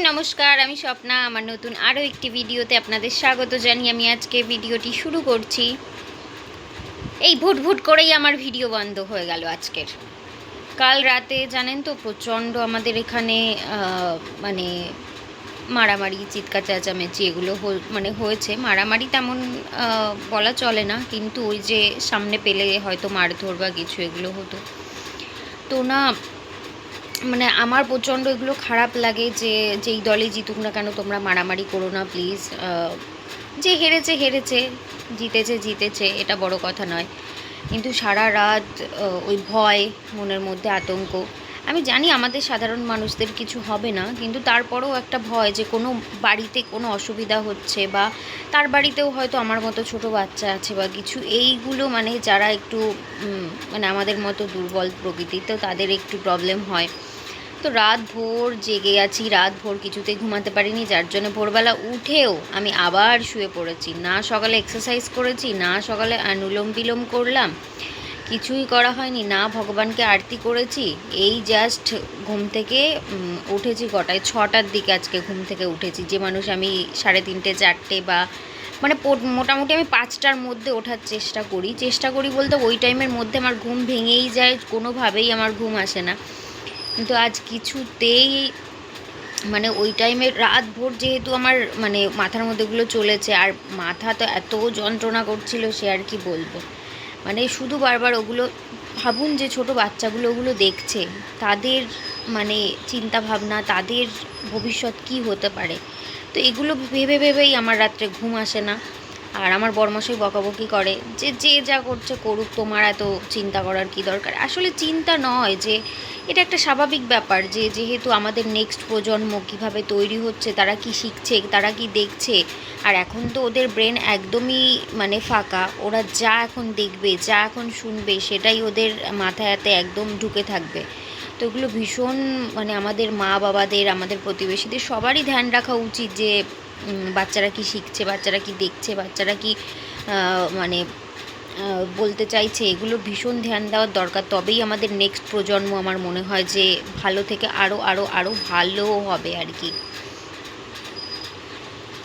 নমস্কার, আমি স্বপ্না। আমার নতুন আরও একটি ভিডিওতে আপনাদের স্বাগত জানিয়ে আমি আজকে ভিডিওটি শুরু করছি। এই ভুট করেই আমার ভিডিও বন্ধ হয়ে গেল আজকের। কাল রাতে জানেন তো প্রচণ্ড আমাদের এখানে মানে মারামারি, চিৎকার চেঁচামেচি এগুলো হয়েছে। মারামারি তেমন বলা চলে না, কিন্তু ওই যে সামনে পেলে হয়তো মারধর বা কিছু এগুলো হতো। তো না, মানে আমার প্রচণ্ড এগুলো খারাপ লাগে যে যেই দলে জিতুক না কেন তোমরা মারামারি করো না প্লিজ। যে হেরেছে হেরেছে, জিতেছে জিতেছে, এটা বড় কথা নয়। কিন্তু সারা রাত ওই ভয়, মনের মধ্যে আতঙ্ক। আমি জানি আমাদের সাধারণ মানুষদের কিছু হবে না, কিন্তু তারপরেও একটা ভয় যে কোনো বাড়িতে কোনো অসুবিধা হচ্ছে, বা তার বাড়িতেও হয়তো আমার মতো ছোট বাচ্চা আছে বা কিছু, এইগুলো মানে যারা একটু মানে আমাদের মতো দুর্বল প্রকৃতির, তো তাদের একটু প্রবলেম হয়। তো রাত ভোর জেগে আছি, রাত ভোর কিছুতেই ঘুমাতে পারিনি, যার জন্য ভোরবেলা উঠেও আমি আবার শুয়ে পড়েছি। না সকালে এক্সারসাইজ করেছি, না সকালে অনুলোম বিলোম করলাম, কিছুই করা হয়নি, না ভগবানকে আরতি করেছি। এই জাস্ট ঘুম থেকে উঠেছি কটায়, 6টার দিকে আজকে ঘুম থেকে উঠেছি। যে মানুষ আমি 3:30 4টে বা মানে মোটামুটি আমি 5টার মধ্যে ওঠার চেষ্টা করি বলতে ওই টাইমের মধ্যে আমার ঘুম ভেঙেই যায়, কোনোভাবেই আমার ঘুম আসে না। কিন্তু আজ কিছুতেই মানে ওই টাইমে রাত ভোর যেহেতু আমার মানে মাথার মধ্যেগুলো চলেছে, আর মাথা তো এত যন্ত্রণা করছিল সে আর কি বলবো। মানে শুধু বারবার ওগুলো ভাবুন, যে ছোট বাচ্চাগুলো ওগুলো দেখছে, তাদের মানে চিন্তা ভাবনা, তাদের ভবিষ্যৎ কি হতে পারে। তো এগুলো ভেবে ভেবেই আমার রাত্রে ঘুম আসে না। আর আমার বরমশাই বকাবকি করে যে যে যা করছে করুক, তোমার এত চিন্তা করার কি দরকার। আসলে চিন্তা নয়, যে এটা একটা স্বাভাবিক ব্যাপার, যে যেহেতু আমাদের নেক্সট প্রজন্ম কীভাবে তৈরি হচ্ছে, তারা কি শিখছে, তারা কি দেখছে। আর এখন তো ওদের ব্রেন একদমই মানে ফাঁকা, ওরা যা এখন দেখবে, যা এখন শুনবে, সেটাই ওদের মাথায়াতে একদম ঢুকে থাকবে। তো এগুলো ভীষণ মানে আমাদের মা বাবাদের, আমাদের প্রতিবেশীদের সবারই ধ্যান রাখা উচিত, যে বাচ্চারা কি শিখছে, বাচ্চারা কি দেখছে, বাচ্চারা কি মানে বলতে চাইছে, এগুলো ভীষণ ধ্যান দেওয়ার দরকার। তবেই আমাদের নেক্সট প্রজন্ম আমার মনে হয় যে ভালো থেকে আরও আরও আরও ভালো হবে আর কি।